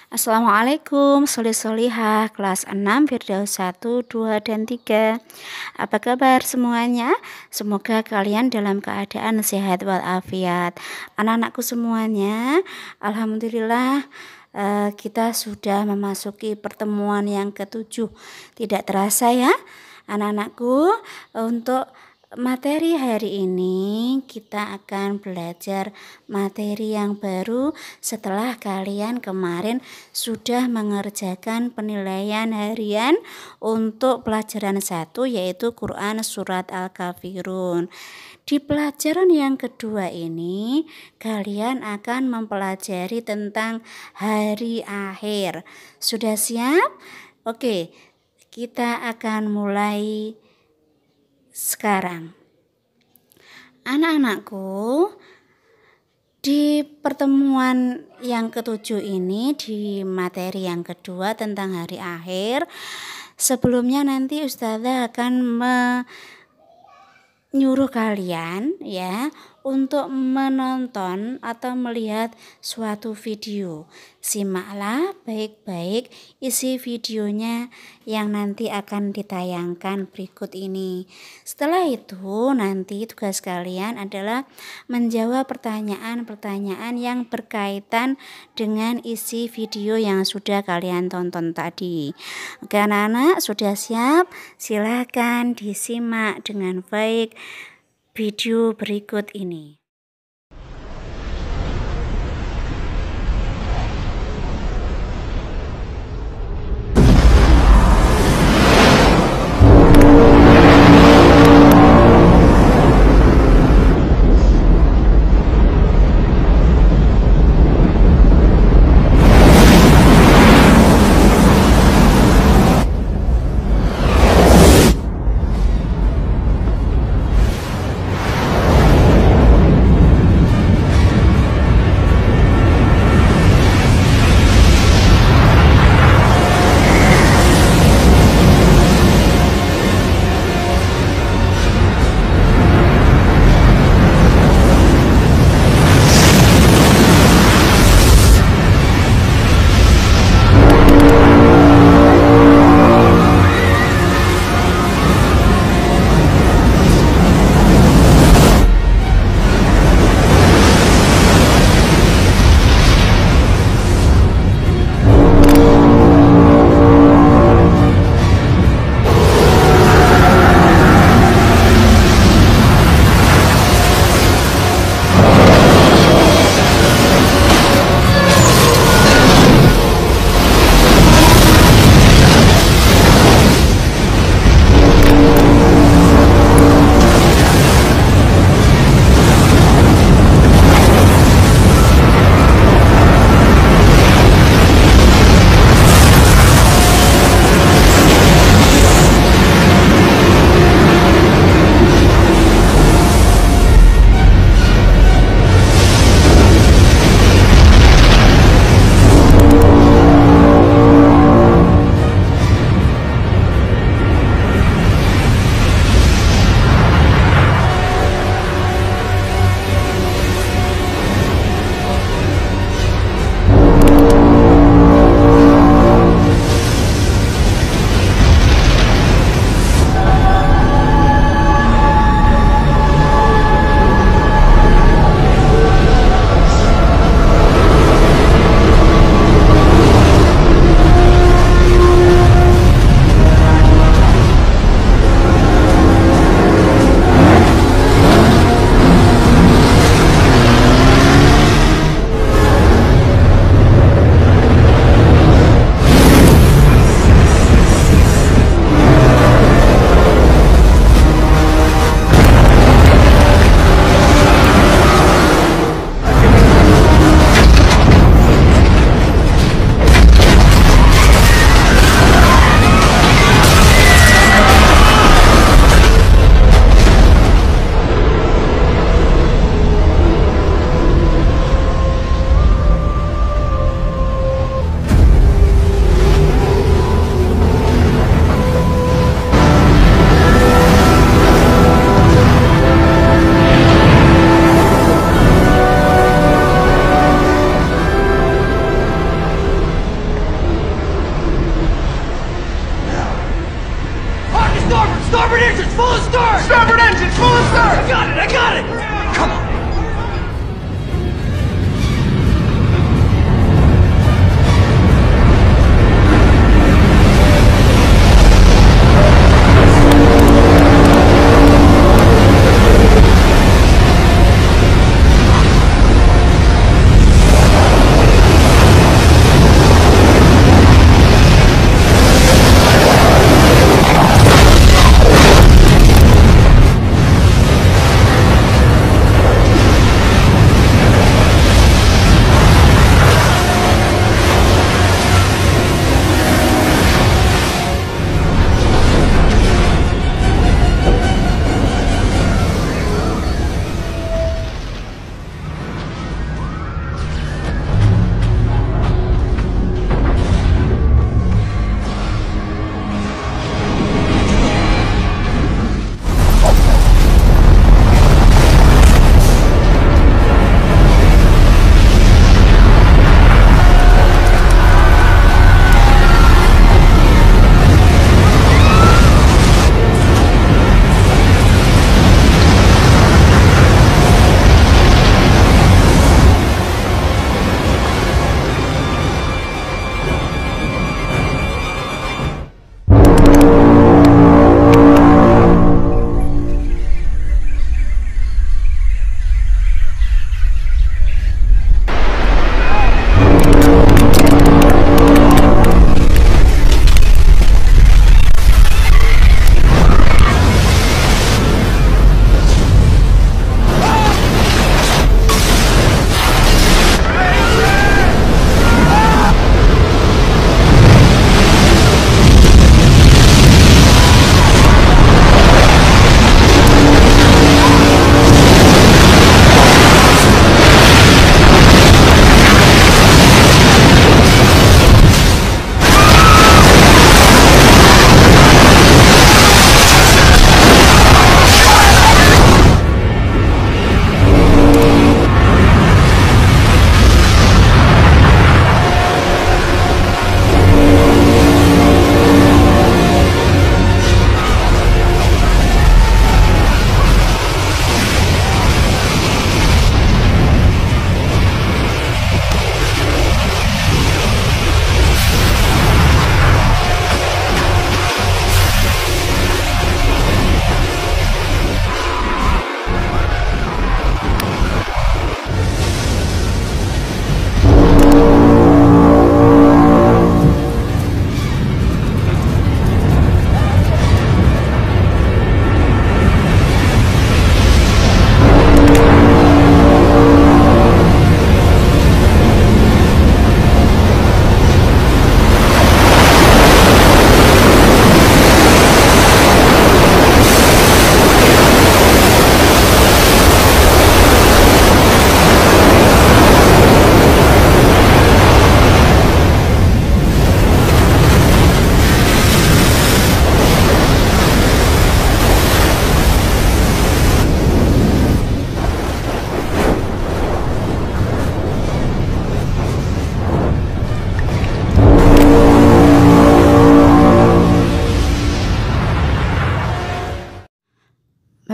Assalamualaikum, solih-solihah, kelas 6, Firdaus 1, 2, dan 3. Apa kabar semuanya? Semoga kalian dalam keadaan sehat walafiat. Anak-anakku semuanya, Alhamdulillah kita sudah memasuki pertemuan yang ke-7. Tidak terasa ya, anak-anakku, untuk materi hari ini kita akan belajar materi yang baru setelah kalian kemarin sudah mengerjakan penilaian harian untuk pelajaran 1 yaitu Quran Surat Al-Kafirun. Di pelajaran yang kedua ini kalian akan mempelajari tentang hari akhir. Sudah siap? Oke, kita akan mulai sekarang. Anak-anakku, di pertemuan yang ke-7 ini, di materi yang kedua tentang hari akhir, sebelumnya nanti Ustazah akan menyuruh kalian ya untuk menonton atau melihat suatu video. Simaklah baik-baik isi videonya yang nanti akan ditayangkan berikut ini. Setelah itu nanti tugas kalian adalah menjawab pertanyaan-pertanyaan yang berkaitan dengan isi video yang sudah kalian tonton tadi. Oke anak-anak, sudah siap? Silakan disimak dengan baik video berikut ini.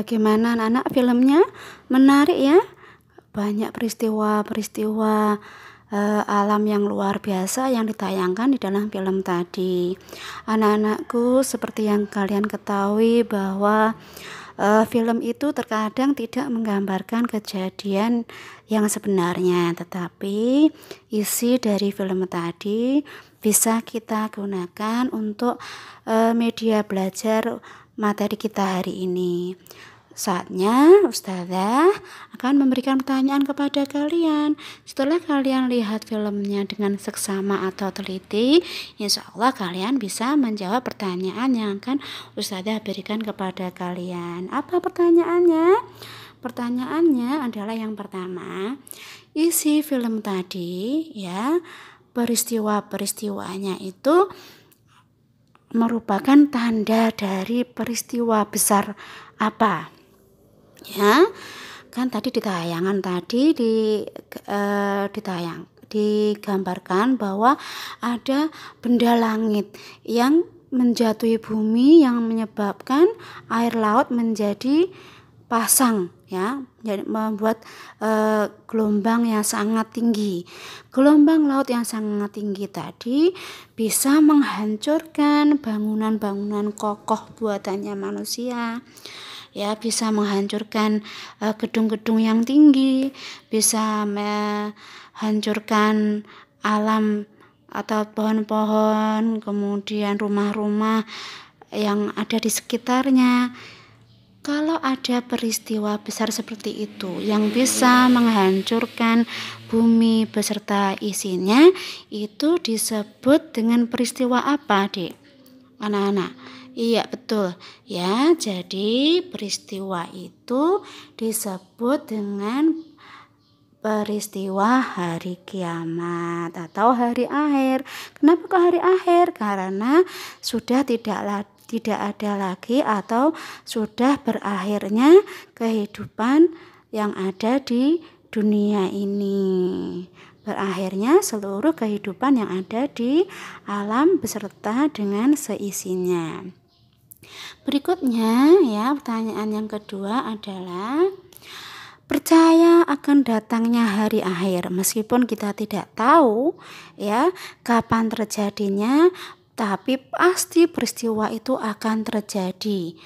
Bagaimana anak-anak filmnya? Menarik ya. Banyak peristiwa-peristiwa alam yang luar biasa yang ditayangkan di dalam film tadi. Anak-anakku, seperti yang kalian ketahui bahwa film itu terkadang tidak menggambarkan kejadian yang sebenarnya, tetapi isi dari film tadi bisa kita gunakan untuk media belajar materi kita hari ini. Saatnya Ustazah akan memberikan pertanyaan kepada kalian. Setelah kalian lihat filmnya dengan seksama atau teliti, insya Allah kalian bisa menjawab pertanyaan yang akan Ustazah berikan kepada kalian. Apa pertanyaannya? Pertanyaannya adalah yang pertama, isi film tadi ya, peristiwa-peristiwanya itu merupakan tanda dari peristiwa besar apa? Ya, kan tadi di tayangan tadi digambarkan bahwa ada benda langit yang menjatuhi bumi yang menyebabkan air laut menjadi pasang ya, jadi membuat gelombang yang sangat tinggi. Gelombang laut yang sangat tinggi tadi bisa menghancurkan bangunan-bangunan kokoh buatannya manusia. Ya, bisa menghancurkan gedung-gedung yang tinggi, bisa menghancurkan alam atau pohon-pohon, kemudian rumah-rumah yang ada di sekitarnya. Kalau ada peristiwa besar seperti itu yang bisa menghancurkan bumi beserta isinya, itu disebut dengan peristiwa apa, Dek? Anak-anak? Iya, betul ya. Jadi peristiwa itu disebut dengan peristiwa hari kiamat atau hari akhir. Kenapa kok hari akhir? Karena sudah tidak ada lagi atau sudah berakhirnya kehidupan yang ada di dunia ini. Berakhirnya seluruh kehidupan yang ada di alam beserta dengan seisinya. Berikutnya ya, pertanyaan yang kedua adalah percaya akan datangnya hari akhir. Meskipun kita tidak tahu ya kapan terjadinya, tapi pasti peristiwa itu akan terjadi.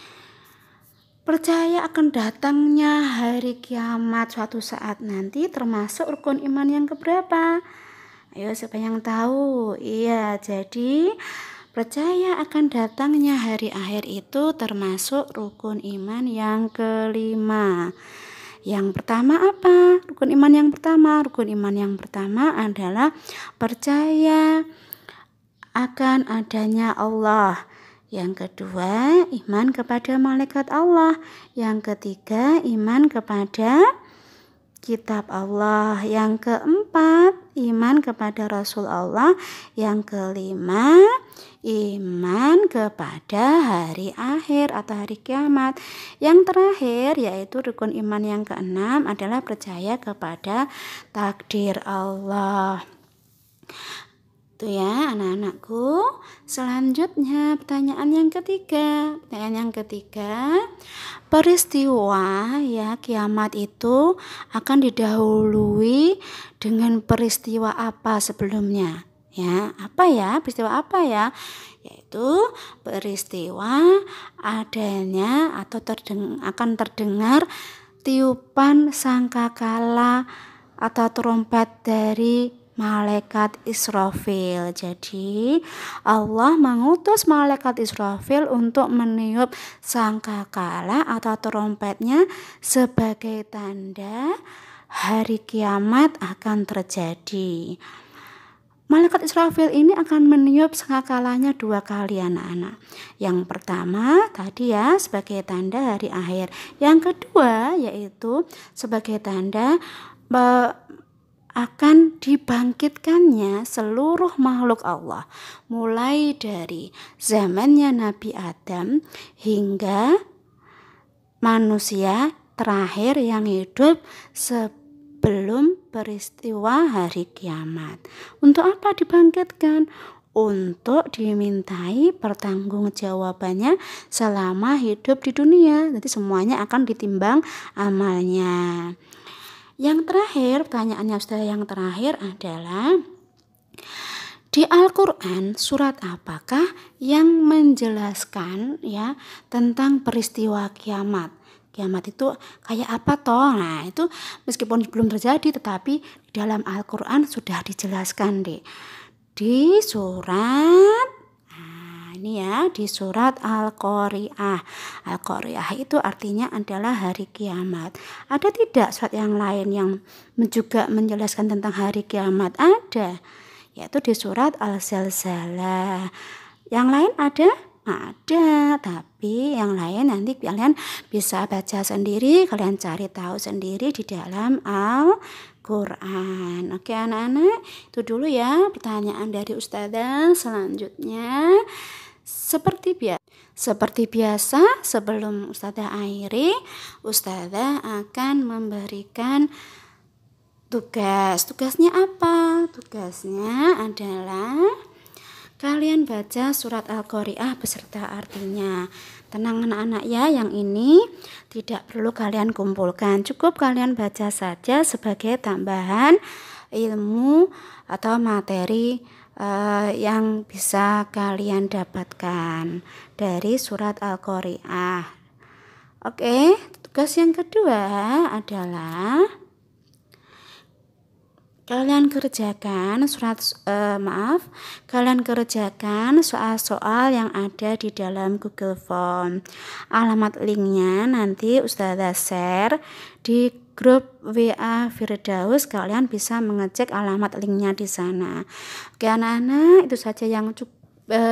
Percaya akan datangnya hari kiamat suatu saat nanti termasuk rukun iman yang keberapa? Ayo, siapa yang tahu? Iya, jadi percaya akan datangnya hari akhir itu termasuk rukun iman yang kelima. Yang pertama apa? Rukun iman yang pertama. Rukun iman yang pertama adalah percaya akan adanya Allah. Yang kedua, iman kepada malaikat Allah. Yang ketiga, iman kepada kitab Allah. Yang keempat, iman kepada Rasul Allah. Yang kelima, iman kepada hari akhir atau hari kiamat. Yang terakhir yaitu rukun iman yang keenam adalah percaya kepada takdir Allah. Itu ya anak-anakku. Selanjutnya pertanyaan yang ketiga. Peristiwa ya kiamat itu akan didahului dengan peristiwa apa sebelumnya? Ya, apa ya? Peristiwa apa ya? Yaitu peristiwa adanya atau akan terdengar tiupan sangkakala atau trompet dari malaikat Israfil. Jadi Allah mengutus malaikat Israfil untuk meniup sangkakala atau trompetnya sebagai tanda hari kiamat akan terjadi. Malaikat Israfil ini akan meniup sangkakalanya 2 kali anak-anak. Yang pertama tadi ya sebagai tanda hari akhir. Yang kedua yaitu sebagai tanda akan dibangkitkannya seluruh makhluk Allah, mulai dari zamannya Nabi Adam hingga manusia terakhir yang hidup sebelum peristiwa hari kiamat. Untuk apa dibangkitkan? untuk dimintai pertanggungjawabannya selama hidup di dunia. Jadi semuanya akan ditimbang amalnya. Yang terakhir, pertanyaannya Ustazah yang terakhir adalah, di Al-Quran surat apakah yang menjelaskan ya tentang peristiwa kiamat? Kiamat itu kayak apa toh? Nah, itu meskipun belum terjadi tetapi di dalam Al-Quran sudah dijelaskan deh. Di surat ini ya, di surat Al-Qari'ah. Al-Qari'ah itu artinya adalah hari kiamat. Ada tidak surat yang lain yang juga menjelaskan tentang hari kiamat? Ada, yaitu di surat Al-Zalzalah. Yang lain ada? Ada, tapi yang lain nanti kalian bisa baca sendiri, kalian cari tahu sendiri di dalam Al-Quran. Oke anak-anak, itu dulu ya pertanyaan dari Ustazah. Selanjutnya seperti biasa sebelum Ustazah akhiri, Ustazah akan memberikan tugas. Tugasnya apa? Tugasnya adalah kalian baca surat Al-Qari'ah beserta artinya. Tenang anak-anak ya, yang ini tidak perlu kalian kumpulkan. Cukup kalian baca saja sebagai tambahan ilmu atau materi yang bisa kalian dapatkan dari surat Al-Qari'ah. Oke, tugas yang kedua adalah kalian kerjakan soal-soal yang ada di dalam Google Form. Alamat linknya nanti Ustazah share di grup WA Firdaus. Kalian bisa mengecek alamat linknya di sana. Oke anak-anak, itu saja yang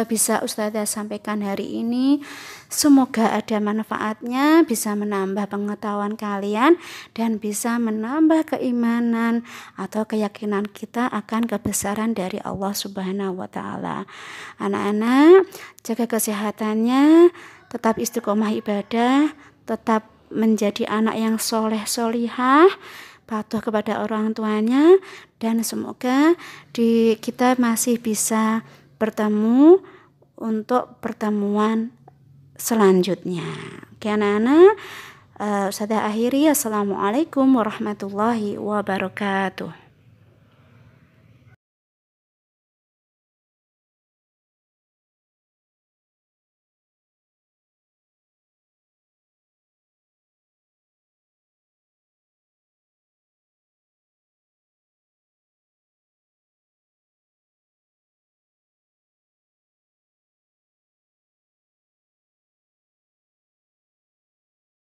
bisa Ustazah sampaikan hari ini. Semoga ada manfaatnya, bisa menambah pengetahuan kalian dan bisa menambah keimanan atau keyakinan kita akan kebesaran dari Allah Subhanahu wa Ta'ala. Anak-anak, jaga kesehatannya, tetap istiqomah ibadah, tetap menjadi anak yang soleh-solihah, patuh kepada orang tuanya, dan semoga kita masih bisa bertemu untuk pertemuan selanjutnya. Oke anak-anak, Ustazah akhiri. Assalamualaikum warahmatullahi wabarakatuh.